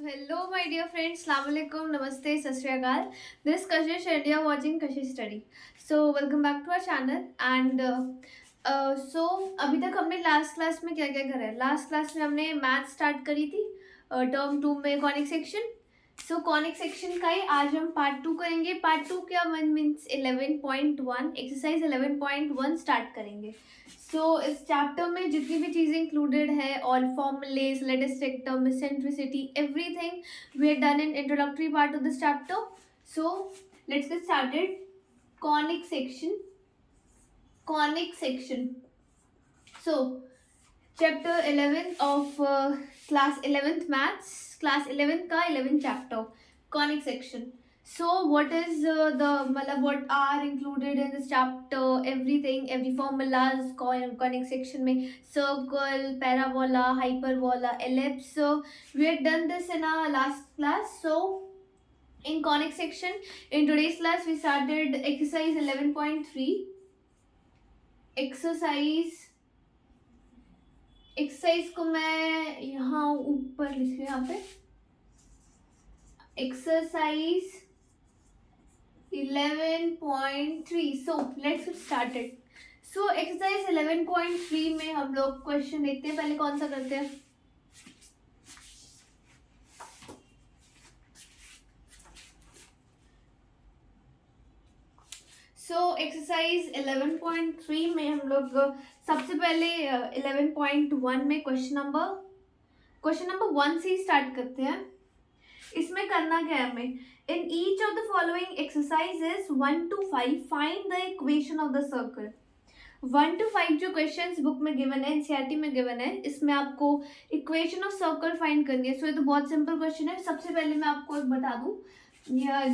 So hello my dear friends, Assalamu alaikum, Namaste, Sat Shri Akal. This is Kashish and you are watching Kashish Study. So welcome back to our channel and so अभी तक हमने last class में क्या क्या करा है. Last class में हमने मैथ स्टार्ट करी थी टर्म 2 में कॉनिक सेक्शन. सो कॉनिक सेक्शन का ही आज हम पार्ट 2 करेंगे. पार्ट 2 क्या मीन्स 11.1 एक्सरसाइज 11.1 स्टार्ट करेंगे. सो इस चैप्टर में जितनी भी चीज़ें इंक्लूडेड है, all formulas, latest term, centricity, everything we have done in introductory part of this chapter. So let's get started. Conic section. So chapter 11 of class 11th maths, class 11th का 11th chapter, conic section. So what is what are included in this chapter, everything, every formulas conic section में, circle, parabola, hyperbola, ellipse. So we had done this in our last class. So in conic section, in today's class we started exercise 11.3. Exercise को मैं यहाँ ऊपर लिख रही हूँ. यहाँ पे exercise 11.3. So let's get started. So exercise 11.3 में हम लोग क्वेश्चन देखते हैं. पहले कौन सा करते हैं? सो एक्सरसाइज 11.3 में हम लोग सबसे पहले 11.1 में क्वेश्चन नंबर 1 से ही स्टार्ट करते हैं. इसमें करना क्या है हमें? इन each of the following exercises 1 to 5 find the equation of the circle. 1 to 5 जो क्वेश्चंस बुक में गिवन है, एनसीईआरटी में गिवन है, इसमें आपको इक्वेशन ऑफ सर्कल फाइंड करनी है. सो ये तो बहुत सिंपल क्वेश्चन है. सबसे पहले मैं आपको एक बता दूं,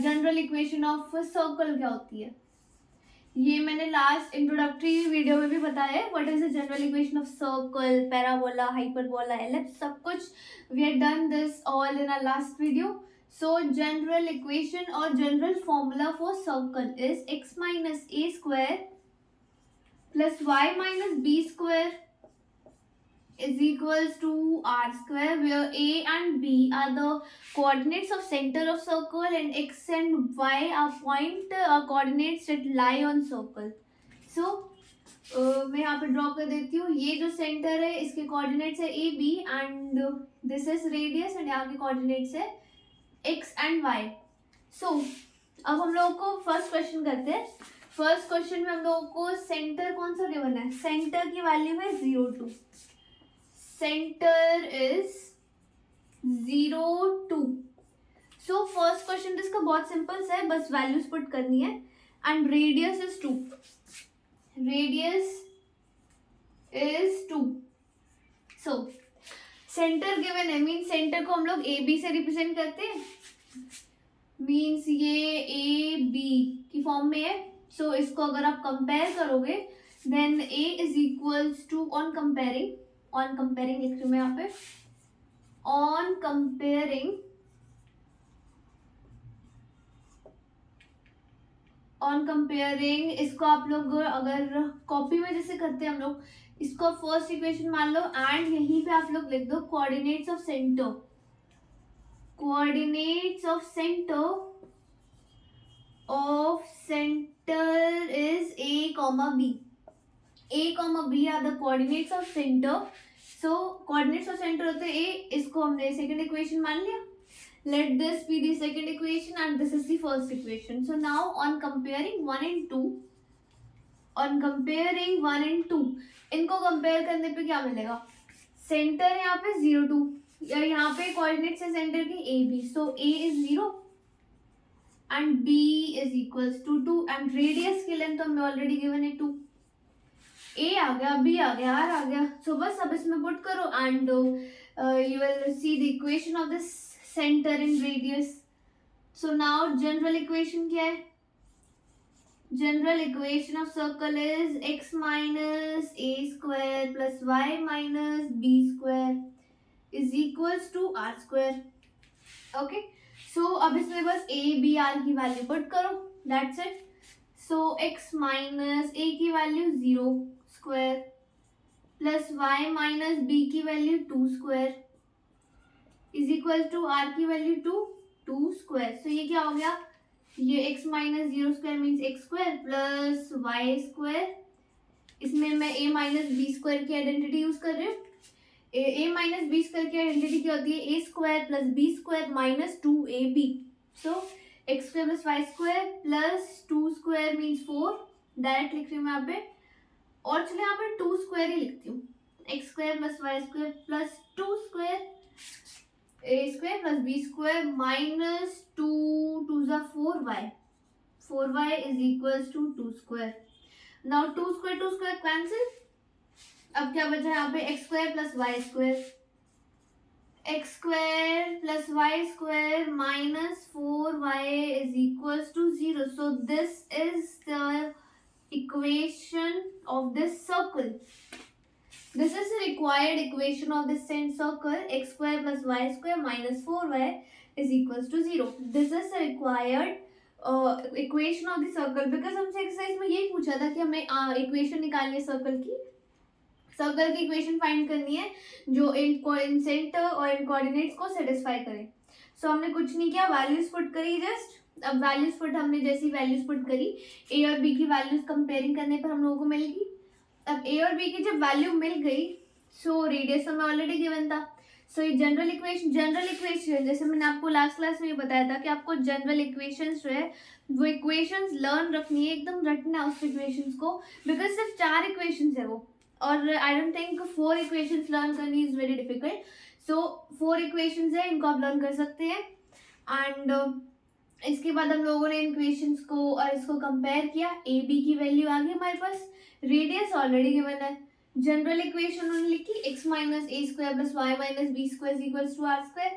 जनरल इक्वेशन ऑफ सर्कल क्या होती है. ये मैंने लास्ट इंट्रोडक्टरी वीडियो में भी बताया है. What is the general equation of circle, parabola, hyperbola, ellipse, सब कुछ we have done this all in our last video. So general equation और general formula for circle is x minus a square plus y minus b square is equals to r square, where a and b are the coordinates of center of circle and x and y are coordinates that lie on circle. So मैं यहाँ पे draw कर देती हूँ. ये जो centre है इसके कोऑर्डिनेट्स है a b and this is radius and यहाँ के कोऑर्डिनेट्स है x एंड y. सो अब हम लोगों को फर्स्ट क्वेश्चन करते हैं. फर्स्ट क्वेश्चन में हम लोगों को सेंटर कौन सा गिवन है? सेंटर की वैल्यू है 0 2. Center is 0 2. So first question इसका बहुत सिंपल सा है, बस वैल्यूज पुट करनी है. And radius is 2. Radius is 2. So centre given है, मीन्स सेंटर को हम लोग ए बी से रिप्रेजेंट करते हैं. मीन्स ये ए बी की फॉर्म में है. सो इसको अगर आप कंपेयर करोगे then a is equals to on comparing लिख रही हूँ मैं यहाँ पे. ऑन कंपेयरिंग इसको आप लोग अगर कॉपी में जैसे करते हैं हम लोग, इसको फर्स्ट इक्वेशन मान लो एंड यहीं पे आप लोग लिख दो coordinates of centre. Coordinates of centre is a, b. a, b are the coordinates of center. So coordinates of center होते हैं a. इसको हमने सेकंड इक्वेशन मान लिया. Let this be the second equation and this is the first equation. So now on comparing 1 and 2, इनको compare करने पे क्या मिलेगा? सेंटर यहाँ पे 0 2, यहाँ पे कोऑर्डिनेट्स है सेंटर की a b. So a is 0 and b is equals to 2 and radius की लेंथ हमें ऑलरेडी गिवन है 2. ए आ गया, बी आ गया, आर आ गया. सो बस अब इसमें पुट करो and you will see the equation of this centre in radius. So now general equation क्या है? General equation of circle is x minus a square plus y minus b square is equals to r square. Okay, so अब इसमें बस a b r की value put करो, that's it. So x minus a की value 0 square plus y minus b की value 2 square is equal to r की value 2 square. So ये क्या हो गया, ये x minus 0 square means x square plus y square. इसमें मैं a माइनस बी स्क्वायर की आइडेंटिटी यूज कर रही हूँ। a माइनस बी स्क्वायर की आइडेंटिटी क्या होती है, a square plus b square minus 2ab। So x square plus y square plus 2 square means 4, direct लिख रही हूँ मैं यहाँ पे। और चलिए यहाँ पे 2 स्क्वायर ही लिखती हूँ, x square plus y square plus 2 square a square plus b square minus 2 ज़ा 4y is equals to 2 square. Now 2 square cancel. अब क्या बचा है यहाँ पे, x square plus y square, x square plus y square minus 4y is equals to 0। So this is the equation of this circle. This is the required equation of this same circle, x square plus y square minus 4y is equals to 0. This is the required equation of the circle because हमसे exercise में यही पूछा था कि हमें equation निकालनी है circle की इक्वेशन फाइंड करनी है जो इन सेंटर और इन कोऑर्डिनेट्स को सेटिस्फाई करे। सो हमने कुछ नहीं किया, वैल्यूज पुट करी जस्ट। अब वैल्यूज पुट हमने जैसी वैल्यूज पुट करी, ए और बी की वैल्यूज कंपेयरिंग करने पर हम लोगों को मिल गई। अब ए और बी की जब वैल्यू मिल गई, सो रेडियस हमें ऑलरेडी गिवन था। सो ये जनरल इक्वेशन जैसे मैंने आपको लास्ट क्लास में ये बताया था कि आपको जनरल इक्वेशंस जो है वो इक्वेशंस लर्न रखनी है, एकदम रटना है उस इक्वेशंस को, बिकॉज सिर्फ 4 इक्वेशंस है वो, और I don't think 4 equations learn करनी is very difficult. So 4 equations है, इनको आप लर्न कर सकते हैं। एंड इसके बाद हम लोगों ने इक्वेशंस को और इसको कंपेयर किया, ए बी की वैल्यू आ गई हमारे पास, रेडियस ऑलरेडी गिवन है, जनरल इक्वेशन उन्होंने लिखी x minus a square plus y minus b square equals to r square,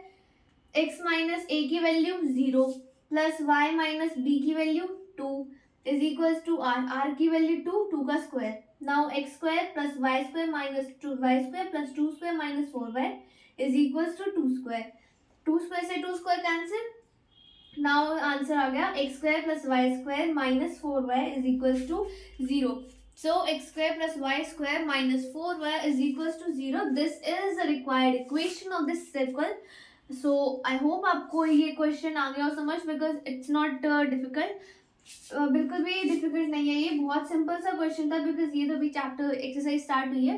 x minus a की value 0 plus y minus b की value 2 is equals to r की value 2 का square. Now x square plus y square minus 2y square plus 2 square minus 4y is equals to 2 square. 2 square से 2 square cancel. Now answer आ गया x square plus y square minus 4y is equals to 0। So x square plus y square minus 4y is equals to 0. This is the required equation of this circle. So I hope आपको ये question आ गया हो समझ, because it's not difficult. बिल्कुल भी difficult नहीं है, ये बहुत सिंपल सा क्वेश्चन था, बिकॉज ये तो अभी चैप्टर एक्सरसाइज स्टार्ट हुई है।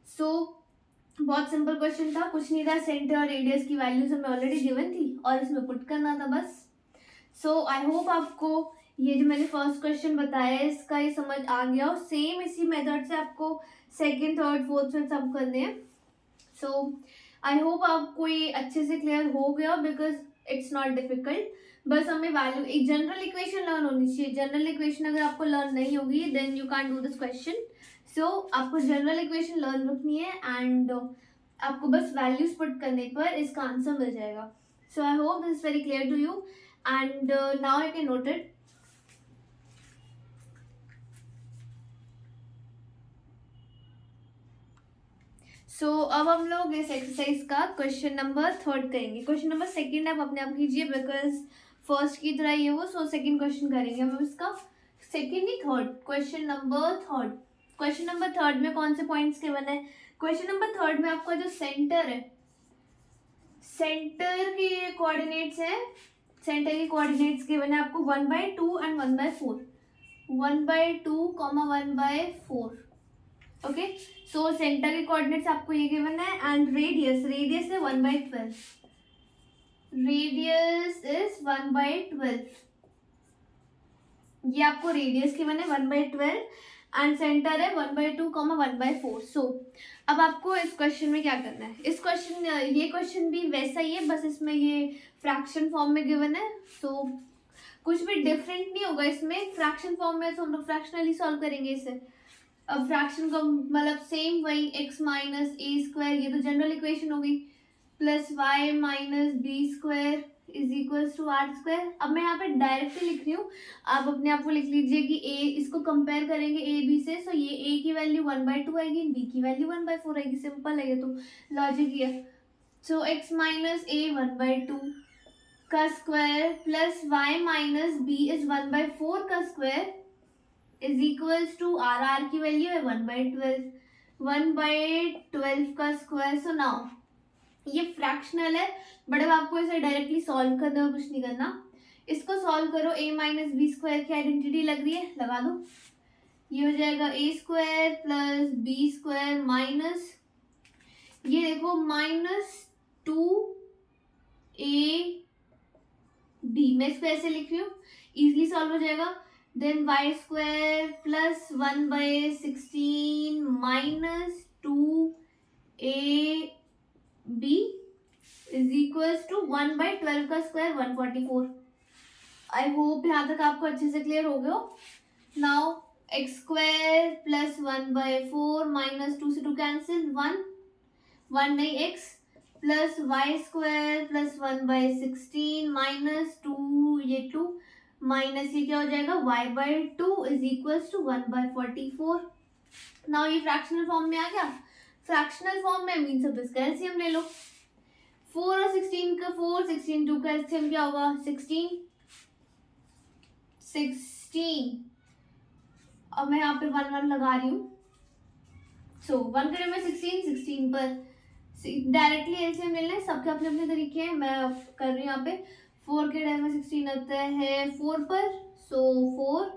सो बहुत सिंपल क्वेश्चन था, कुछ नहीं था, सेंटर और रेडियस की वैल्यूज हमें ऑलरेडी गिवन थी और इसमें पुट करना था बस। सो आई होप आपको ये जो मैंने फर्स्ट क्वेश्चन बताया है इसका ये समझ आ गया, और सेम इसी मेथड से आपको सेकंड थर्ड फोर्थ में सब करने हैं। सो आई होप आपको ये अच्छे से क्लियर हो गया, बिकॉज इट्स नॉट डिफिकल्ट। बस हमें वैल्यू, एक जनरल इक्वेशन लर्न होनी चाहिए। जनरल इक्वेशन अगर आपको लर्न नहीं होगी then you can do this question. So आपको जनरल इक्वेशन लर्न रखनी है एंड आपको बस वैल्यूज पुट करने पर इसका आंसर मिल जाएगा। So I hope this is very clear to you and now you can note it. So अब हम लोग इस एक्सरसाइज का क्वेश्चन नंबर 3 करेंगे। क्वेश्चन नंबर 2 आप अपने आप कीजिए, बिकॉज फर्स्ट की तरह ये वो, सो सेकंड क्वेश्चन करेंगे हम इसका, सेकंड ही third, question number 3। Question number 3 में कौन से पॉइंट्स गिवन है? क्वेश्चन नंबर 3 में आपका जो सेंटर है, सेंटर के कोऑर्डिनेट्स है, सेंटर के कोऑर्डिनेट्स गिवन है आपको 1/2 एंड 1/4, 1/2, 1/4। ओके, सो सेंटर के कोऑर्डिनेट्स आपको ये गिवन है एंड रेडियस है 1/12, रेडियस इज 1/12, ये आपको रेडियस गिवन है 1/12 एंड सेंटर है 1/2, 1/4। सो अब आपको इस क्वेश्चन में क्या करना है, इस क्वेश्चन, ये क्वेश्चन भी वैसा ही है, बस इसमें ये फ्रैक्शन फॉर्म में गिवन है। सो कुछ भी डिफरेंट नहीं होगा इसमें, फ्रैक्शन फॉर्म में तो हम लोग फ्रैक्शनली सॉल्व करेंगे इसे। अब फ्रैक्शन का मतलब सेम वही, x माइनस ए स्क्वायर, ये तो जनरल इक्वेशन होगी, plus y minus b square is equals to r square. अब मैं यहाँ पे डायरेक्टली लिख रही हूँ, आप अपने आप को लिख लीजिए कि a, इसको कंपेयर करेंगे a b से, सो ये a की वैल्यू 1/2 आएगी, b की वैल्यू 1/4 आएगी, सिंपल है ये तो, लॉजिक ही है। सो x माइनस a 1/2 का square plus y minus b is 1/4 का square is equals to r की वैल्यू है 1/12 का स्क्वायर। सो नाउ ये फ्रैक्शनल है, बट अब आपको इसे डायरेक्टली सॉल्व करना, कुछ नहीं करना। इसको सॉल्व करो, a माइनस बी स्क्वायर की आइडेंटिटी लग रही है, लगा दो। ये हो जाएगा a square plus b square minus, ये देखो माइनस 2ab, मैं इसको ऐसे लिख रही हूँ, इजिली सॉल्व हो जाएगा। Then y square plus 1/16 minus 2ab is equals to 1/12 का स्क्वायर 144। आई होप यहाँ तक आपको अच्छे से क्लियर हो गया हो। Now x square plus 1/4 minus 2 से 2 कैंसिल, 1 नहीं x plus y square plus 1/16 minus 2, ये 2 माइनस ये क्या हो जाएगा y/2 is equals to 1/44। Now ये फ्रैक्शनल फॉर्म में आ गया। फ्रैक्शनल फॉर्म में मीन्स अब इसका एलसीएम ले लो। 4 और 16 का 4, 16 2 का एलसीएम क्या होगा 16। अब मैं यहाँ पे 1 1 लगा रही हूँ। सो 1 के में 16 पर डायरेक्टली एलसीएम ले लें, सबके अपने अपने तरीके हैं, मैं कर रही हूँ यहाँ पे। 4 के टाइम में 16 आता है 4 पर, सो 4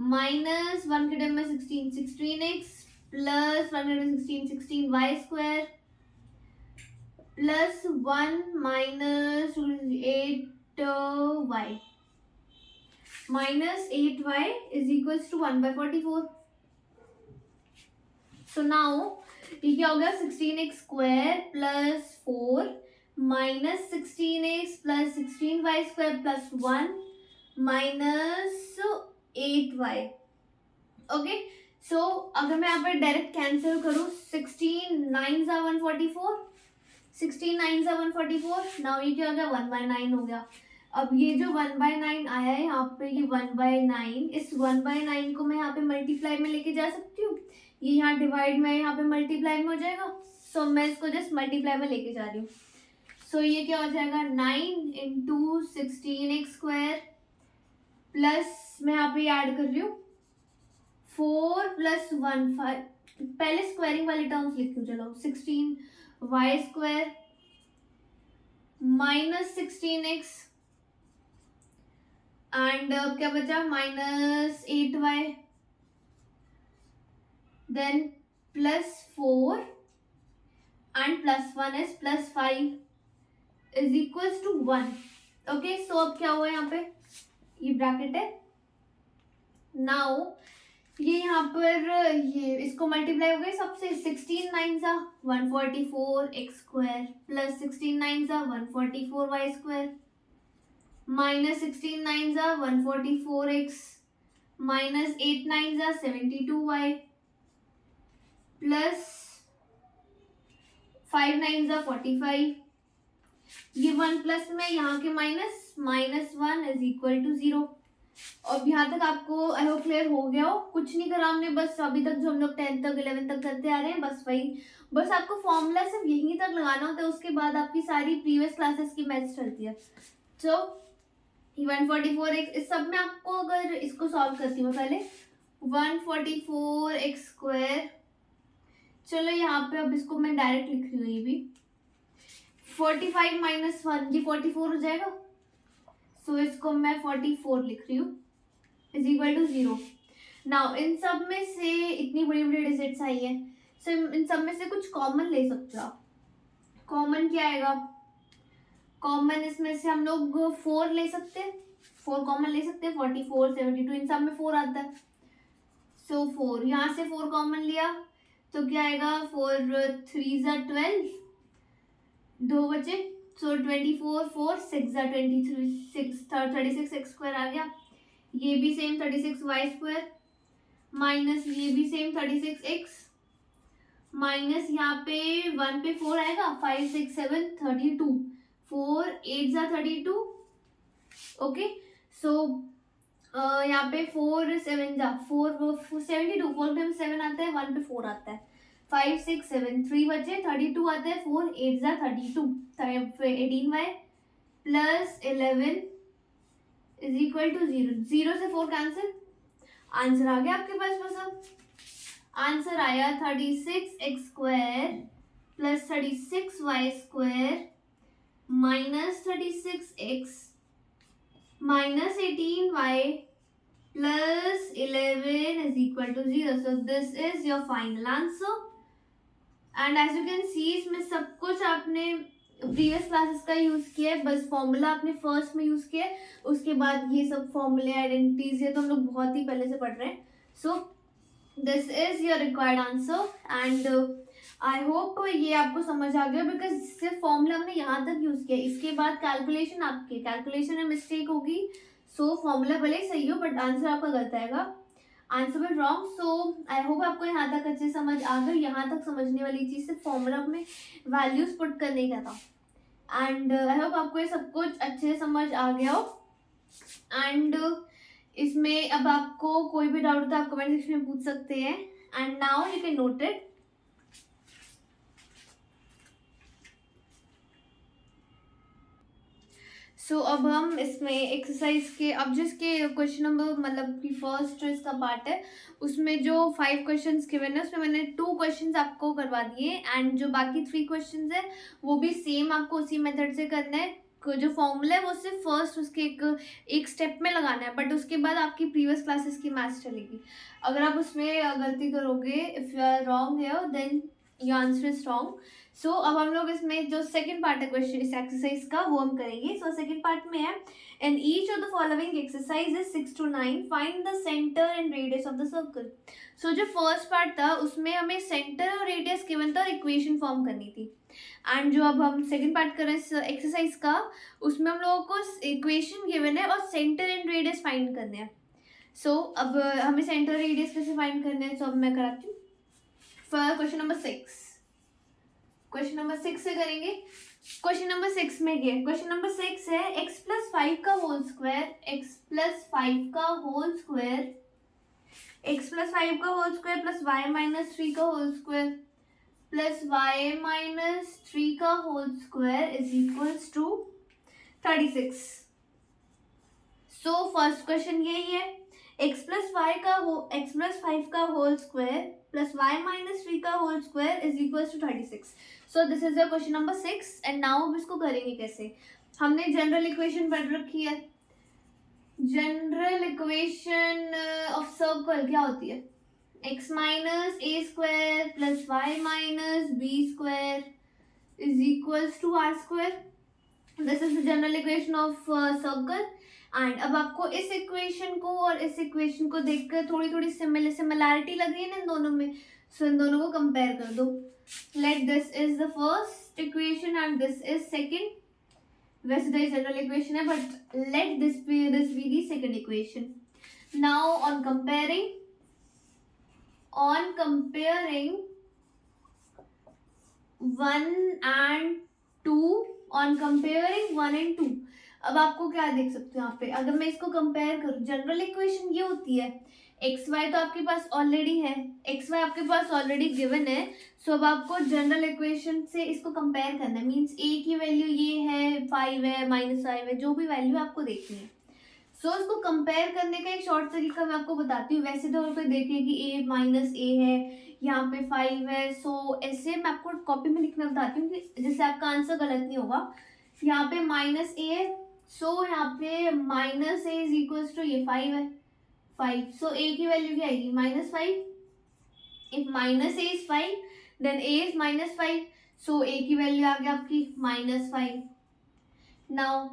माइनस 1 के टाइम में 16x प्लस 1 के टाइम में 16 y square plus 1 minus 8y minus 8y is equals to 1/44. So now ये क्या हो गया 16x square plus 4 minus 16x plus 16y square plus 1 minus 8y। Okay, so अगर मैं यहाँ पर डायरेक्ट कैंसिल करूँ 16 9 सा 144, 16 9 सा 144। नाउ ये क्या हो गया 1/9 हो गया। अब ये जो 1/9 आया है यहाँ पे, ये 1/9, इस 1/9 को मैं यहाँ पे मल्टीप्लाई में लेके जा सकती हूँ, ये यहाँ डिवाइड में यहाँ पे मल्टीप्लाई में हो जाएगा। सो मैं इसको जस्ट मल्टीप्लाई में लेके जा रही हूँ। सो ये क्या हो जाएगा 9 इंटू 16x स्क्वायर प्लस मैं यहाँ पे ऐड कर रही हूँ 4 प्लस 1 5, पहले स्क्वायरिंग वाली टर्म्स लिख हूँ, चलो 16y square minus 16x and क्या बचा minus 8y, then plus 4 and plus 1 is plus 5 is equals to 1। Okay, so अब क्या हुआ यहाँ पे, ये ब्रैकेट है। नाउ ये यहाँ पर ये इसको मल्टीप्लाई हो गई सबसे, 16 9 सा 144x स्क्वायर प्लस 16 9 सा 144y स्क्वायर माइनस 16 9 सा 144x माइनस 8 9 सा 72y प्लस 5 9 सा 45। ये 1 प्लस में यहाँ के माइनस, -1 इज इक्वल टू 0। अब यहाँ तक आपको आई होप क्लियर हो गया हो। कुछ नहीं करा हमने, बस अभी तक जो हम लोग 10th तक 11th तक करते आ रहे हैं, बस वही, बस आपको फॉर्मूला सिर्फ यहीं तक लगाना होता है, उसके बाद आपकी सारी प्रीवियस क्लासेस की मैथ्स चलती है। तो 144x, इस सब में आपको अगर इसको सॉल्व करती हूँ पहले 144x स्क्वायर, चलो यहाँ पे अब इसको मैं डायरेक्ट लिख रही हूँ, ये भी 45 माइनस 1 ये 44 हो जाएगा। सो इसको मैं 44 लिख रही हूँ इज इक्वल टू 0। नाउ इन सब में से इतनी बड़ी बड़ी डिजिट्स आई है, सो इन सब में से कुछ कॉमन ले सकते हो आप। कॉमन क्या आएगा, कॉमन इसमें से हम लोग 4 ले सकते हैं, 4 कॉमन ले सकते हैं, 44 72 इन सब में 4 आता है। सो 4 यहाँ से 4 कॉमन लिया तो क्या आएगा 4 3 ज़ा 12, 2 बचे, सो 24 4 6 ज़ा 23 36 x स्क्वायर आ गया। ये भी सेम 36 y स्क्वायर माइनस ये भी सेम 36x माइनस यहाँ पे 1 पे 4 आएगा 5 6 7 32 4 8 ज़ा 32। ओके, सो यहाँ पे 4 7 ज़ा 4 72, 4 पे 7 आता है, 1 पे 4 आता है, 5 6 7 3 बचे, 32 आता है, 4 8 ज़ा 32 18y plus 11 is equal to 0। 0 से 4 कैंसिल, आंसर आ गया आपके पास। बस अब आंसर आया 36x square plus 36y² minus 36x minus 18y plus 11 is equal to 0. So this is your final answer. And as you can see इसमें सब कुछ आपने प्रीवियस क्लासेस का यूज किया है, बस फॉर्मूला आपने फर्स्ट में यूज किया है, उसके बाद ये सब फॉर्मूले आइडेंटिटीज ये तो हम लोग बहुत ही पहले से पढ़ रहे हैं. सो this is your required answer and I hope ये आपको समझ आ गया, बिकॉज सिर्फ फॉर्मूला हमने यहाँ तक यूज किया, इसके बाद कैलकुलेशन आपके कैलकुलेशन में मिस्टेक होगी. सो फॉर्मूला भले ही सही हो बट आंसर आपका गलत आएगा, answer will wrong. So I hope आपको यहाँ तक अच्छे समझ आ गई. यहाँ तक समझने वाली चीज़ सिर्फ फॉर्मूला में वैल्यूज पुट करने का था. एंड आई होप आपको ये सब कुछ अच्छे से समझ आ गया हो. एंड इसमें अब आपको कोई भी डाउट होता है आप कमेंट सेक्शन में पूछ सकते हैं. And now you can note it. So अब हम इसमें एक्सरसाइज के अब जिसके क्वेश्चन नंबर मतलब कि फर्स्ट जो इसका पार्ट है उसमें जो 5 क्वेश्चंस गिवन है उसमें मैंने 2 क्वेश्चंस आपको करवा दिए. एंड जो बाकी 3 क्वेश्चंस है वो भी सेम आपको उसी मेथड से करना है. जो फॉर्मूला है वो सिर्फ फर्स्ट उसके एक स्टेप में लगाना है, बट उसके बाद आपकी प्रीवियस क्लासेस की मैथ्स चलेगी. अगर आप उसमें गलती करोगे, if you are wrong here then your answer is wrong. So अब हम लोग इसमें जो सेकंड पार्ट है क्वेश्चन इस एक्सरसाइज का वो हम करेंगे. सो सेकंड पार्ट में है in each of the following exercises 6 to 9 find the centre and radius of the circle. So जो फर्स्ट पार्ट था उसमें हमें सेंटर और रेडियस गिवन था और इक्वेशन फॉर्म करनी थी. एंड जो अब हम सेकंड पार्ट कर रहे हैं इस एक्सरसाइज का उसमें हम लोगों को इक्वेशन गिवन है और सेंटर एंड रेडियस फाइंड करने हैं. सो अब हमें सेंटर रेडियस कैसे फाइंड करने हैं, सो अब मैं कराती हूँ. For question number 6 question number 6 से करेंगे. क्वेश्चन नंबर 6 में क्या है, क्वेश्चन नंबर 6 है x प्लस 5 का होल स्क्वायर, x प्लस 5 का होल स्क्वायर, x प्लस 5 का whole square plus y minus 3 का whole square plus y minus 3 का whole square is equals to 36. So first question यही है, x प्लस 5 का whole square plus y minus 3 का whole square is equals to 36. So this is the question number 6. And now हम इसको करेंगे कैसे. हमने जनरल इक्वेशन पढ़ रखी है. जनरल इक्वेशन ऑफ सर्कल क्या होती है, x minus a square plus y minus b square is equals to r square. This is the general equation of circle. And अब आपको इस इक्वेशन को और इस इक्वेशन को देखकर थोड़ी थोड़ी सिमिलैरिटी लग रही है ना इन दोनों में. सो इन दोनों को कंपेयर कर दो. Let this is the first equation and this is second. वैसे तो ये जनरल इक्वेशन है but let this be the second equation. Now on comparing 1 and 2, अब आपको क्या देख सकते हो यहाँ पे. अगर मैं इसको कंपेयर करूँ, जनरल इक्वेशन ये होती है एक्स वाई तो आपके पास ऑलरेडी है, एक्स वाई आपके पास ऑलरेडी गिवन है. सो अब आपको जनरल इक्वेशन से इसको कंपेयर करना है. मीन्स ए की वैल्यू ये है 5 है माइनस 5 है, जो भी वैल्यू आपको देखनी है. सो इसको कंपेयर करने का एक शॉर्ट तरीका मैं आपको बताती हूँ. वैसे तो पे देखिए कि ए माइनस ए है, यहाँ पे 5 है. सो ऐसे मैं आपको कॉपी में लिखना बताती हूँ कि जिससे आपका आंसर गलत नहीं होगा. यहाँ पे माइनस ए है, सो यहाँ पे minus a is equals to ये 5 है 5. सो ए की वैल्यू क्या आएगी -5. If minus a is 5 then a is -5. So a की वैल्यू आ गई आपकी -5. नाउ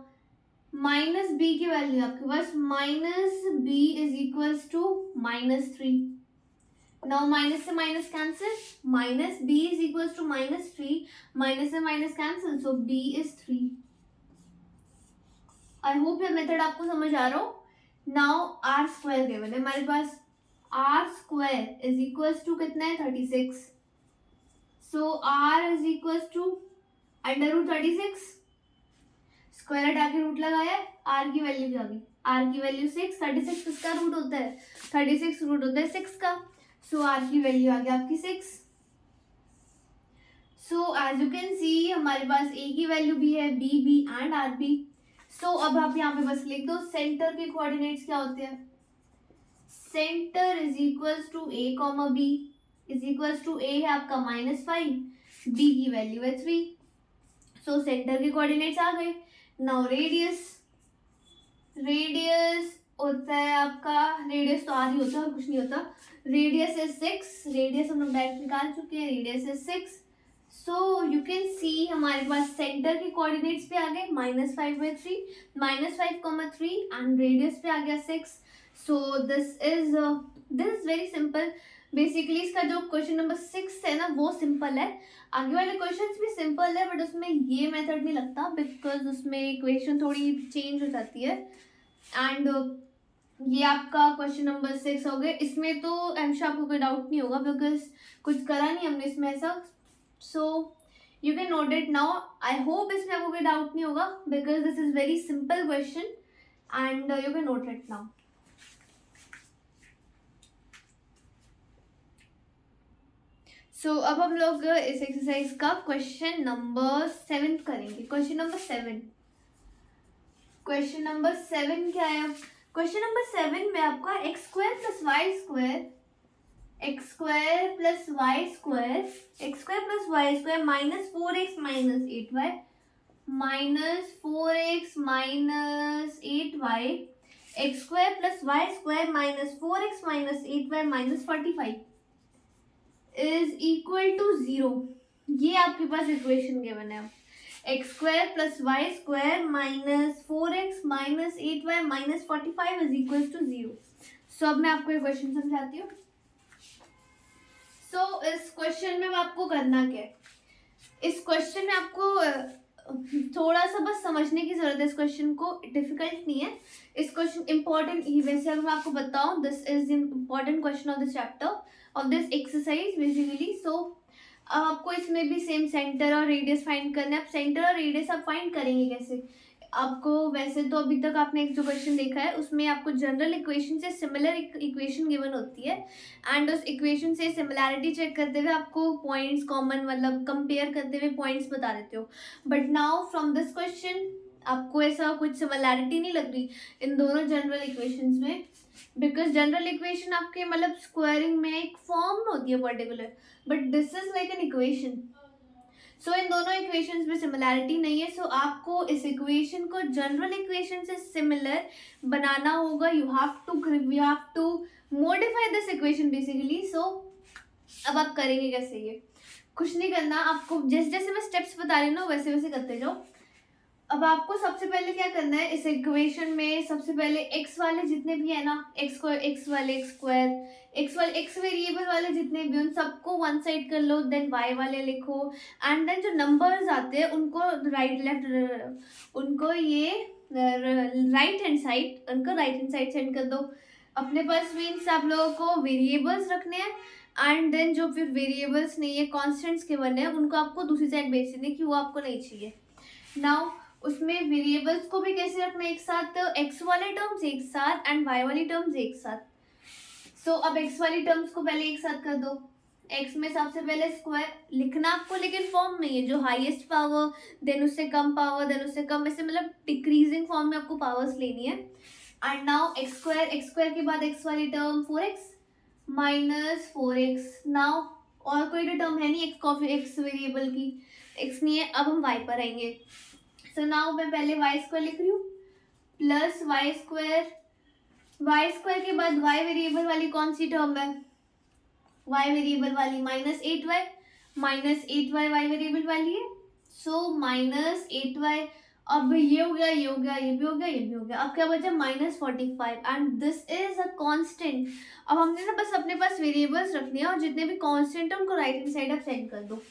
माइनस बी की वैल्यू आपके पास minus b is equals to -3. Now minus से minus cancel, minus b is equals to -3, minus से minus cancel, so b is 3. I hope ये मेथड आपको समझ आ रहा हो. नाउ आर स्क्वायर गिवन है हमारे पास. R square is equals to कितना है 36. So r is equals to √36. Square हटा के रूट लगाया, आर की वैल्यू क्या आ गई, आर की वैल्यू 6. 36 किसका रूट होता है, 36 रूट होता है 6 का. सो आर की वैल्यू आ गई आपकी 6. So as you can see हमारे पास ए की वैल्यू भी है, b and r b. So अब आप यहाँ पे बस लिख दो सेंटर के कोऑर्डिनेट्स क्या होते हैं. Centre is equals to a comma b is equals to a है आपका -5 b की वैल्यू है 3। सो सेंटर के कोऑर्डिनेट्स आ गए। नाउ रेडियस होता है आपका, रेडियस तो आर ही होता है और कुछ नहीं होता। रेडियस इज 6, रेडियस हम लोग डायरेक्ट निकाल चुके हैं, radius is 6। So you can see हमारे पास सेंटर के कोऑर्डिनेट्स पे आ गए -5/3, -5,3 एंड रेडियस पे आ गया 6। सो this is very simple. Basically इसका जो क्वेश्चन नंबर 6 है ना वो सिंपल है। आगे वाले क्वेश्चंस भी सिंपल है बट उसमें ये मेथड नहीं लगता बिकॉज उसमें इक्वेशन थोड़ी चेंज हो जाती है। एंड ये आपका क्वेश्चन नंबर 6 हो गया। इसमें तो हमेशा आपको कोई डाउट नहीं होगा बिकॉज कुछ करा नहीं हमने इसमें ऐसा। So you can note it now. I hope इसमें आपको कोई डाउट नहीं होगा because this is very simple question and you can note it now. So अब हम लोग इस एक्सरसाइज का क्वेश्चन नंबर 7 करेंगे। क्वेश्चन नंबर 7 क्या है? क्वेश्चन नंबर 7 में आपका x² + y² -4x - 8y -4x - 8y x² + y² -4x - 8y -45 is equal to 0। ये आपके पास इक्वेशन गिवन है। x² + y² -4x - 8y -45 is equal to 0। So अब मैं आपको ये क्वेश्चन समझाती हूँ। सो इस क्वेश्चन में आपको करना क्या है? इस क्वेश्चन में आपको थोड़ा सा बस समझने की जरूरत है। इस क्वेश्चन को डिफिकल्ट नहीं है। इस क्वेश्चन इंपॉर्टेंट, वैसे अगर मैं आपको बताऊं this is important question of this chapter of this exercise basically. So अब आपको इसमें भी सेम सेंटर और रेडियस फाइंड करना है। आप सेंटर और रेडियस आप फाइंड करेंगे कैसे? आपको वैसे तो अभी तक आपने एक जो क्वेश्चन देखा है उसमें आपको जनरल इक्वेशन से सिमिलर इक्वेशन गिवन होती है एंड उस इक्वेशन से सिमिलैरिटी चेक करते हुए आपको पॉइंट्स कॉमन मतलब कंपेयर करते हुए पॉइंट्स बता देते हो। But now from this question आपको ऐसा कुछ सिमिलैरिटी नहीं लग रही इन दोनों जनरल इक्वेशंस में बिकॉज जनरल इक्वेशन आपके मतलब स्क्वायरिंग में एक फॉर्म होती है particular, but this is like an equation. So इन दोनों इक्वेशंस में सिमिलैरिटी नहीं है। सो आपको इस इक्वेशन को जनरल इक्वेशन से सिमिलर बनाना होगा। You have to modify this equation basically. So अब आप करेंगे कैसे? ये कुछ नहीं करना, आपको जैसे जैसे मैं स्टेप्स बता रही हूँ ना वैसे वैसे करते जाओ। अब आपको सबसे पहले क्या करना है, इस इक्वेशन में सबसे पहले x वाले जितने भी है ना, x वाले x वेरिएबल वाले जितने भी उन सबको वन साइड कर लो, देन y वाले लिखो एंड देन जो नंबर्स आते हैं उनको राइट हैंड साइड सेंड कर दो। अपने पास मीन्स आप लोगों को वेरिएबल्स रखने हैं एंड देन जो फिर वेरिएबल्स नहीं है कॉन्स्टेंट्स के बने हैं उनको आपको दूसरी साइड भेज देने कि वो आपको नहीं चाहिए। नाउ उसमें वेरिएबल्स को भी कैसे रखना है एक साथ, x वाले टर्म्स एक साथ एंड y वाली टर्म्स एक साथ। सो अब x वाली टर्म्स को पहले एक साथ कर दो। x में सबसे पहले स्क्वायर लिखना आपको लेकिन फॉर्म में है जो हाईएस्ट पावर देन उससे कम पावर देन उससे कम, ऐसे मतलब डिक्रीजिंग फॉर्म में आपको पावर्स लेनी है। एंड नाउ x स्क्वायर के बाद x वाली term 4x minus 4x। Now और कोई तो टर्म है नहीं x वेरिएबल की, x नहीं है। अब हम y पर आएंगे। सो नाउ मैं पहले y² लिख रही हूँ प्लस y² के बाद y वेरिएबल वाली कौन सी टर्म है? y वेरिएबल वाली -8y y वेरिएबल वाली है। सो -8y। अब ये हो गया, ये हो गया, ये भी हो गया, ये भी हो गया। अब क्या बचा? -45 and this is a constant. अब हमने ना बस अपने पास वेरिएबल्स रखने हैं और जितने भी कांस्टेंट है उनको राइट हैंड साइड आप सेंड कर दो।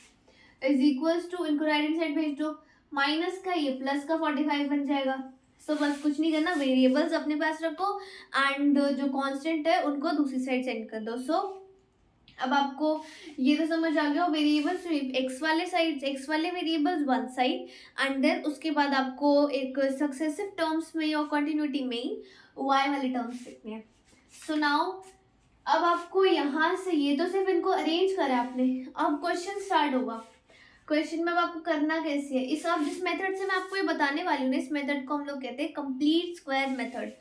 इज इक्वल्स टू, इनको राइट हैंड साइड भेज दो। माइनस का ये प्लस का 45 बन जाएगा। सो बस कुछ नहीं करना, वेरिएबल्स अपने पास रखो एंड जो कांस्टेंट है उनको दूसरी साइड सेंड कर दो। सो अब आपको ये तो समझ आ गया, वेरिएबल्स एक्स वाले variables one side and then उसके बाद आपको एक सक्सेसिव टर्म्स में और कंटिन्यूटी में ही वाई वाले टर्म्स लिखने हैं। सो नाउ अब आपको यहाँ से ये तो सिर्फ इनको अरेंज करा आपने, अब क्वेश्चन स्टार्ट होगा। क्वेश्चन में अब आपको करना कैसे है, इस अब जिस मेथड से मैं आपको ये बताने वाली हूँ ना, इस मेथड को हम लोग कहते हैं complete square method.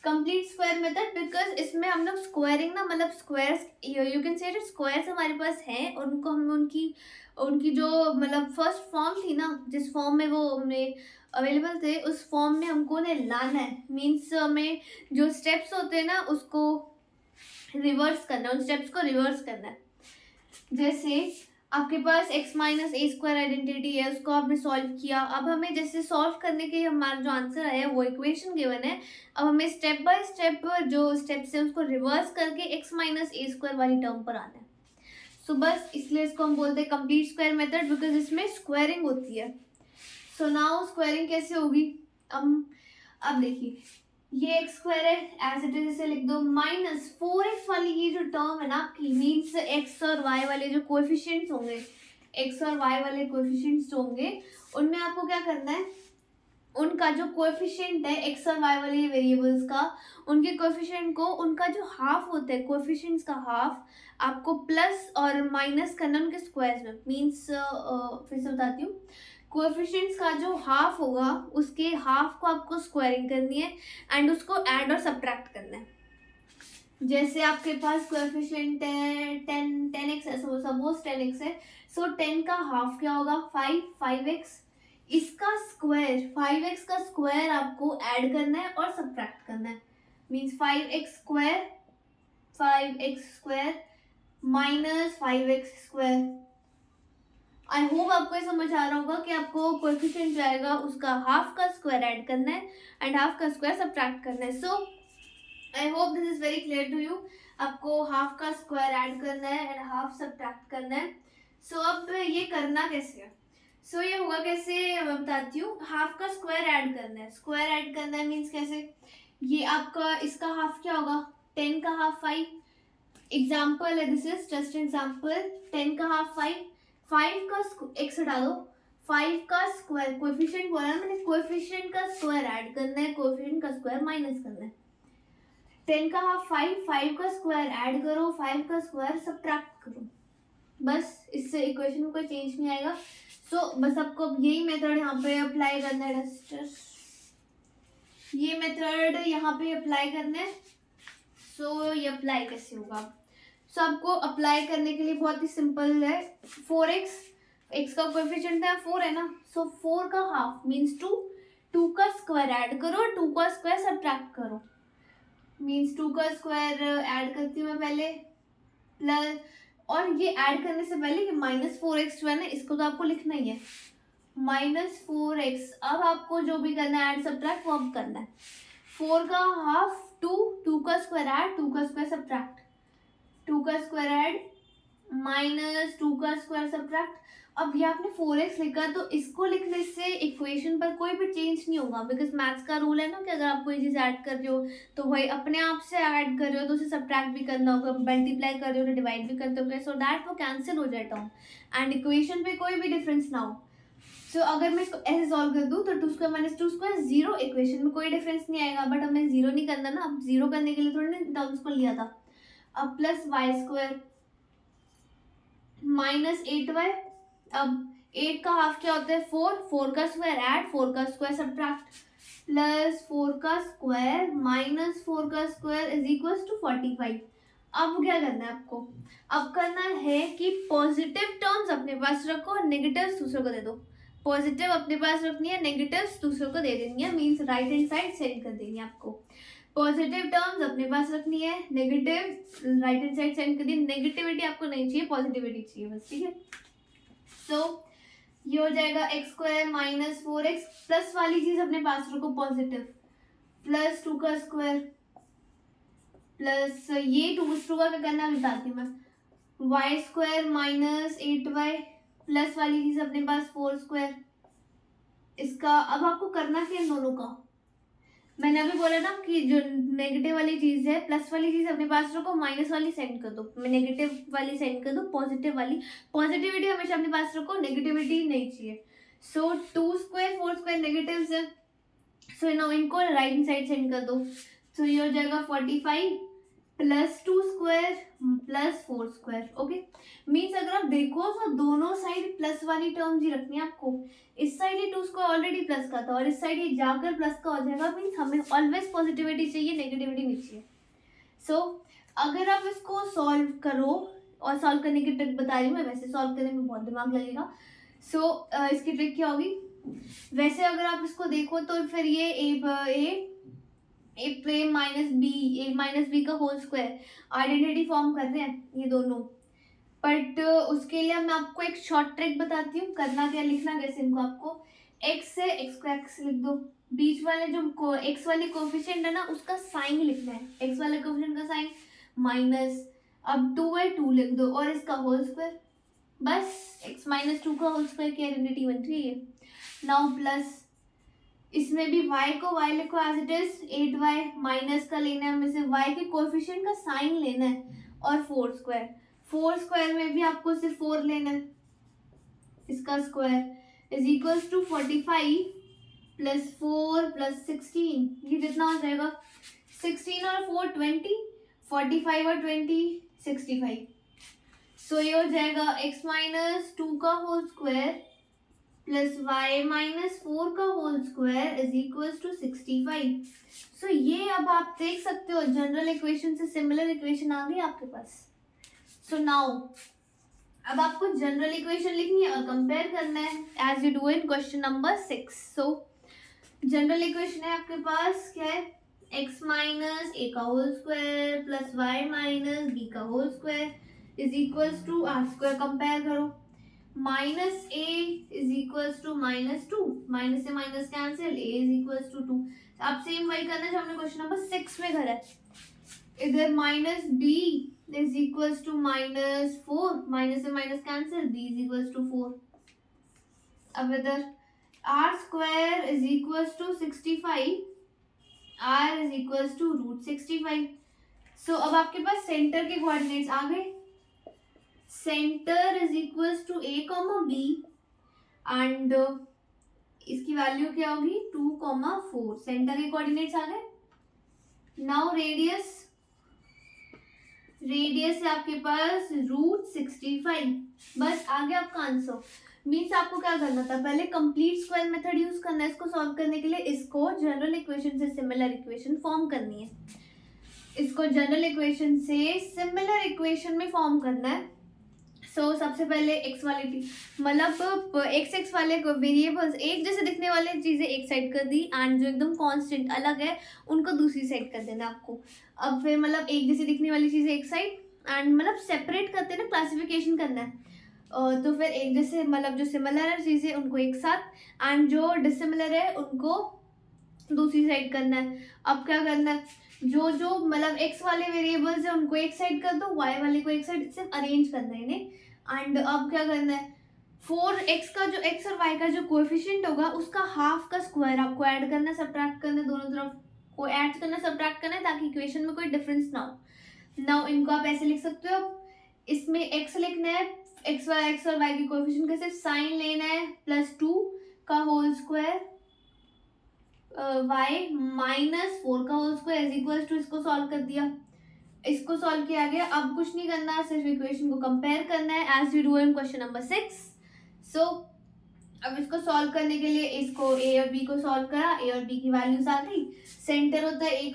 Complete square method because इसमें हम लोग स्क्वायरिंग ना, मतलब squares, you can say squares हमारे पास हैं और उनको हम उनकी जो मतलब फर्स्ट फॉर्म थी ना, जिस फॉर्म में वो हमें अवेलेबल थे, उस फॉर्म में हमको उन्हें लाना है। मीन्स हमें जो स्टेप्स होते हैं ना उसको रिवर्स करना है, उन स्टेप्स को रिवर्स करना है। जैसे आपके पास x minus a square identity है, उसको आपने सॉल्व किया। अब हमें जैसे सॉल्व करने के हमारा जो आंसर आया वो इक्वेशन गिवन है। अब हमें स्टेप बाय स्टेप जो स्टेप्स है उसको रिवर्स करके x माइनस ए स्क्वायर वाली टर्म पर आना है। सो बस इसलिए इसको हम बोलते हैं कंप्लीट स्क्वायर मेथड, बिकॉज इसमें स्क्वायरिंग होती है। सो नाउ स्क्वायरिंग कैसे होगी, अब देखिए, ये एक्स स्क्वायर है, एज इट इज इसे लिख दो, माइनस 4x वाली ये जो टर्म है ना आपकी, मीन्स एक्स और वाई वाले जो कोएफिशिएंट्स होंगे, एक्स और वाई वाले कोएफिशिएंट्स होंगे, उनमें आपको क्या करना है, उनका जो कोएफिशिएंट है एक्स और वाई वाले वेरिएबल्स का, उनके कोएफिशिएंट को, उनका जो हाफ होता है कोएफिशिएंट्स का हाफ, आपको प्लस और माइनस करना उनके स्क्वायर्स में। मीन्स फिर से बताती हूँ, कोएफिशिएंट्स का जो हाफ होगा उसके हाफ को आपको स्क्वायरिंग करनी है एंड उसको ऐड और सब्ट्रैक्ट करना है। जैसे आपके पास कोएफिशिएंट है 10x है, सपोज 10x है, सो 10 का हाफ क्या होगा 5x, इसका स्क्वायर 5x का स्क्वायर आपको ऐड करना है और सब्ट्रैक्ट करना है। Means 5x square minus 5x square. I hope आपको ये समझ आ रहा होगा कि आपको कोएफिशिएंट जो आएगा उसका हाफ का स्क्वायर ऐड करना है एंड हाफ का स्क्वायर सब्ट्रैक्ट करना है। So I hope this is very clear to you. आपको हाफ का स्क्वायर ऐड करना है एंड हाफ सब्ट्रैक्ट करना है। सो अब ये करना कैसे है, सो ये होगा कैसे मैं बताती हूँ। हाफ का स्क्वायर ऐड करना है, स्क्वायर ऐड करना है मीन्स कैसे, ये आपका इसका हाफ क्या होगा, 10 का हाफ 5, एग्जाम्पल है, दिस इज जस्ट एग्जाम्पल, 10 का हाफ 5 का x हटा दो, 5 का स्क्वायर, कोएफिशिएंट बोला ना मैंने, कोएफिशिएंट का स्क्वायर ऐड करना है, कोएफिशिएंट का स्क्वायर माइनस करना है। 10 का हाफ 5 का स्क्वायर ऐड करो, 5 का स्क्वायर सब्ट्रैक्ट करो। बस इससे इक्वेशन में कोई चेंज नहीं आएगा। सो बस आपको अब यही मेथड यहाँ पे अप्लाई करना है, ये मेथड यहाँ पे अप्लाई करना है। सो ये अप्लाई कैसे होगा, सो आपको अप्लाई करने के लिए बहुत ही सिंपल है। 4x, x का कोएफिशिएंट है 4 है ना, सो 4 का हाफ मीन्स 2 का स्क्वायर ऐड करो, 2 का स्क्वायर सब्ट्रैक्ट करो। मीन्स 2 का स्क्वायर ऐड करती हूँ मैं पहले, प्लस, और ये ऐड करने से पहले कि -4x जो है ना, इसको तो आपको लिखना ही है, -4x। अब आपको जो भी करना है ऐड सब्ट्रैक्ट वो अब करना है। 4 का हाफ 2 का स्क्वायर ऐड, 2 का स्क्वायर सब्ट्रैक्ट, 2 का स्क्वायर ऐड माइनस 2 का स्क्वायर सब्ट्रैक्ट। अब ये आपने 4x लिखा तो इसको लिखने से इक्वेशन पर कोई भी चेंज नहीं होगा, बिकॉज मैथ्स का रूल है ना कि अगर आप कोई चीज़ ऐड कर रहे हो तो वही अपने आप से ऐड कर रहे हो तो उसे सब्ट्रैक्ट भी करना होगा, मल्टीप्लाई कर रहे हो तो डिवाइड भी करते होगे, सो दैट वो कैंसिल हो जाए टर्म एंड इक्वेशन पे कोई भी डिफरेंस ना हो। सो अगर मैं इसको ऐसे सॉल्व कर दूँ तो 2 स्क्वायर माइनस 2 स्क्वायर 0, इक्वेशन में कोई डिफरेंस नहीं आएगा, बट हमें 0 नहीं करना ना, अब 0 करने के लिए थोड़ी ना टर्म्स को लिया था। अब plus y square minus 8y, अब 8 का हाफ क्या होता है 4 का स्क्वायर ऐड, 4 का स्क्वायर सब्ट्रैक्ट, प्लस 4 का स्क्वायर माइनस 4 का स्क्वायर इज इक्वल टू 45। अब क्या करना है आपको, अब करना है कि पॉजिटिव टर्म्स अपने पास रखो, नेगेटिव्स दूसरों को दे दो। पॉजिटिव अपने पास रखनी है, नेगेटिव्स दूसरों को दे देनी है, means right hand side send कर देनी है आपको। पॉजिटिव टर्म्स अपने पास रखनी है, negative right hand side send कर दी। नेगेटिविटी आपको नहीं चाहिए, पॉजिटिविटी चाहिए बस, ठीक है। सो ये हो जाएगा x square minus 4x, plus वाली चीज अपने पास रखो पॉजिटिव, प्लस 2 का स्क्वायर, प्लस ये 2 का क्या करना बताती हूँ मैं, y square minus 8y, plus वाली चीज अपने पास 4 स्क्वायर। इसका अब आपको करना क्या इन दोनों का, मैंने अभी बोला ना कि जो नेगेटिव वाली चीज है, प्लस वाली चीज अपने पास रखो, माइनस वाली सेंड कर दो, नेगेटिव वाली सेंड कर दो, पॉजिटिव वाली, पॉजिटिविटी हमेशा अपने पास रखो, नेगेटिविटी नहीं चाहिए। सो 2 स्क्वायर 4 स्क्वायर नेगेटिव्स है, सो नो इनको राइट साइड सेंड कर दो। सो ये हो जाएगा 45 +2 स्क्वायर +4 स्क्वायर। ओके, मीन्स अगर आप देखो तो दोनों साइड प्लस वाली टर्म्स ही रखनी है आपको। इस साइड ये 2 स्क्वायर ऑलरेडी प्लस का था और इस साइड ये जाकर प्लस का हो जाएगा। मीन्स हमें ऑलवेज पॉजिटिविटी चाहिए, नेगेटिविटी नहीं चाहिए। सो अगर आप इसको सॉल्व करो, और सॉल्व करने की ट्रिक बता रही हूँ मैं, वैसे सॉल्व करने में बहुत दिमाग लगेगा। सो इसकी ट्रिक क्या होगी, वैसे अगर आप इसको देखो तो फिर ये ए माइनस बी का होल स्क्वायर आइडेंटिटी फॉर्म कर रहे हैं ये दोनों। बट उसके लिए मैं आपको एक शॉर्ट ट्रिक बताती हूँ, करना क्या, लिखना कैसे इनको। आपको एक्स से एक्स को एक्स लिख दो, बीच वाले जो एक्स वाली कोफिशिएंट है ना उसका साइन लिखना है, एक्स वाले कोफिशिएंट का साइन माइनस, अब 2 है 2 लिख दो और इसका होल स्क्वायर, बस x माइनस 2 का होल स्क्वायर की आइडेंटिटी बन रही है। नाउ प्लस इसमें भी y को y लिखो as it is, 8y minus का लेना है हमें से y के कोएफिशिएंट का साइन लेना है, और 4 स्क्वायर, 4 स्क्वायर में भी आपको सिर्फ 4 लेना है, इसका square is equals to 45 plus 4 plus 16, ये कितना हो जाएगा 16 और 4 20, 45 और 20 65। सो ये हो जाएगा x माइनस 2 का whole square plus y minus 4 का whole square is equals to 65। So ये अब आप देख सकते हो जनरल इक्वेशन से सिमिलर इक्वेशन आ गई आपके पास। सो नाउ अब आपको जनरल इक्वेशन लिखनी है और कंपेयर करना है as you do in question number 6। So general equation है आपके पास क्या है, x माइनस ए का whole square plus y minus b का whole square is equals to r square. Compare करो, minus a is equals to -2, माइनस से minus cancel, a is equals to 2। अब सेम वही करना जो हमने क्वेश्चन नंबर 6 में करा है। इधर minus b is equals to -4, minus से minus cancel, b is equals to 4। अब इधर r square is equals to 65, r is equals to √65। So अब आपके पास सेंटर के कोऑर्डिनेट्स आ गए, centre is equals to a comma b and इसकी वैल्यू क्या होगी 2,4, सेंटर के कोऑर्डिनेट्स आ गए। नाउ रेडियस है आपके पास √65, बस आ गया आपका आंसर। मीन्स आपको क्या करना था, पहले कंप्लीट स्क्वायर मेथड यूज करना है इसको सॉल्व करने के लिए, इसको जनरल इक्वेशन से सिमिलर इक्वेशन फॉर्म करनी है, इसको जनरल इक्वेशन से सिमिलर इक्वेशन में फॉर्म करना है। सो सबसे पहले एक्स वाली मतलब एक्स वाले वेरिएबल्स एक जैसे दिखने वाले चीज़ें एक साइड कर दी एंड जो एकदम कांस्टेंट अलग है उनको दूसरी साइड कर देना आपको। अब फिर मतलब एक जैसे दिखने वाली चीज़ें एक साइड एंड मतलब सेपरेट करते हैं ना, क्लासिफिकेशन करना है। तो फिर एक जैसे मतलब जो सिमिलर है चीज़ें उनको एक साथ एंड जो डिसिमिलर है उनको दूसरी साइड करना है। अब क्या करना है, जो मतलब एक्स वाले वेरिएबल्स है उनको एक साइड कर दो, वाई वाले को एक साइड सिर्फ अरेंज करना है इन्हें। एंड अब क्या करना है, 4x का जो x और y का जो कोएफिशिएंट होगा उसका हाफ का स्क्वायर आपको ऐड करना है, सब्ट्रैक्ट करना है, दोनों तरफ को ऐड करना है, सब्ट्रैक्ट करना है ताकि इक्वेशन में कोई डिफरेंस ना हो। नाउ इनको आप ऐसे लिख सकते हो, इसमें x लिखना है, x और y के कोएफिशिएंट का सिर्फ साइन लेना है, +2 का होल स्क्वायर y माइनस 4 का whole square is equal to, इसको सॉल्व कर दिया, इसको सॉल्व किया गया। अब कुछ नहीं करना, सिर्फ इक्वेशन को कंपेयर करना है as we do in question number 6। So अब इसको सॉल्व करने के लिए इसको a और b को सॉल्व करा, a और b की वैल्यूज आ गई, सेंटर होता है a, b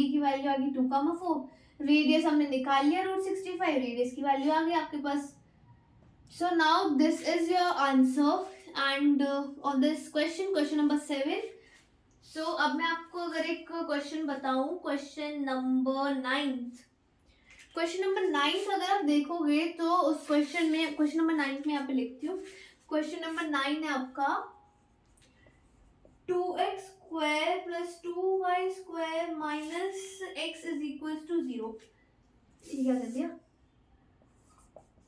की वैल्यू आ गई 2,4, रेडियस हमने निकाल लिया √65, रेडियस की वैल्यू आ गई आपके पास। So now this is your answer and on this question number 7। So अब मैं आपको अगर एक क्वेश्चन बताऊं, क्वेश्चन नंबर 9 अगर आप देखोगे तो उस क्वेश्चन नंबर 9 में यहाँ पे लिखती हूँ, क्वेश्चन नंबर 9 है आपका 2x square plus 2y square minus x is equal to 0। ये क्या कर दिया,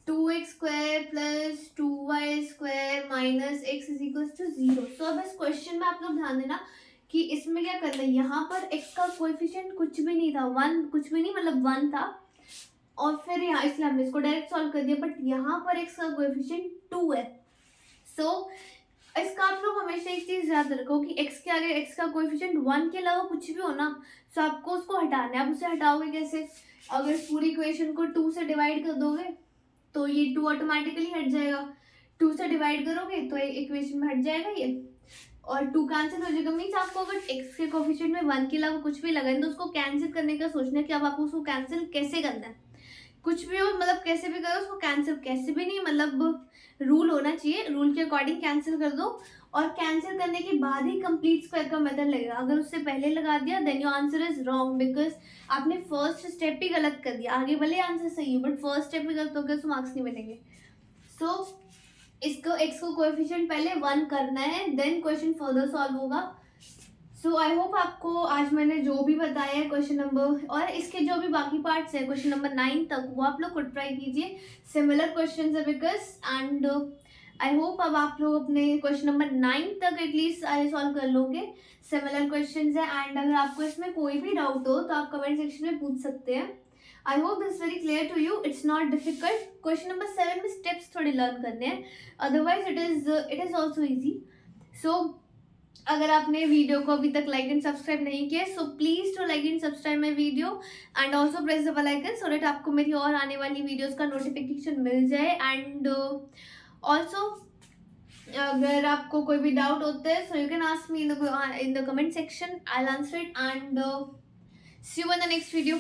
2x square plus 2y square minus x is equal to 0। So अब इस क्वेश्चन में आप लोग ध्यान देना कि इसमें क्या करना है, यहाँ पर x का कोएफिशिएंट कुछ भी नहीं था, 1 कुछ भी नहीं मतलब 1 था, और फिर यहाँ इसलिए हमने इसको डायरेक्ट सॉल्व कर दिया, बट यहाँ पर x का कोएफिशिएंट 2 है। सो इसका आप लोग हमेशा एक चीज याद रखो कि x के आगे x का कोएफिशिएंट 1 के अलावा कुछ भी हो ना, तो आपको उसको हटाना है। आप उसे हटाओगे कैसे? अगर इस पूरी इक्वेशन को 2 से डिवाइड कर दोगे तो ये 2 ऑटोमेटिकली हट जाएगा। 2 से डिवाइड करोगे तो इक्वेशन में हट जाएगा ये, और 2 कैंसिल हो जाएगा। मीन्स आपको अगर x के कोएफिशिएंट में 1 के अलावा कुछ भी लगा है तो उसको कैंसिल करने का सोचना है कि अब आपको उसको कैंसिल कैसे करना है। कुछ भी हो, मतलब कैसे भी करो उसको कैंसिल, कैसे भी नहीं, मतलब रूल होना चाहिए, रूल के अकॉर्डिंग कैंसिल कर दो। और कैंसिल करने के बाद ही कंप्लीट स्क्वायर का मेथड लगेगा। अगर उससे पहले लगा दिया then your answer is wrong, because आपने फर्स्ट स्टेप ही गलत कर दिया। आगे भले आंसर सही है बट फर्स्ट स्टेप ही गलत हो गया तो मार्क्स नहीं मिलेंगे। सो इसको x को कोएफिशिएंट पहले 1 करना है, देन क्वेश्चन फर्दर सॉल्व होगा। सो आई होप आपको आज मैंने जो भी बताया है क्वेश्चन नंबर और इसके जो भी बाकी पार्ट्स है क्वेश्चन नंबर 9 तक, वो आप लोग खुद ट्राई कीजिए। सिमिलर क्वेश्चंस है बिकॉज, एंड आई होप अब आप लोग अपने क्वेश्चन नंबर 9 तक एटलीस्ट सॉल्व कर लोगे। सिमिलर क्वेश्चंस है, एंड अगर आपको इसमें कोई भी डाउट हो तो आप कमेंट सेक्शन में पूछ सकते हैं। I hope this very clear to you, it's not difficult. Question number 7 में स्टेप्स थोड़े लर्न करने हैं, otherwise it is also easy. So अगर आपने वीडियो को अभी तक लाइक एंड सब्सक्राइब नहीं किया so please to like and subscribe my video and also press the bell icon so that आपको मेरी और आने वाली वीडियोस का नोटिफिकेशन मिल जाए। एंड ऑल्सो अगर आपको कोई भी डाउट होता है so you can ask me in the comment section, I will answer it and see you in the next video.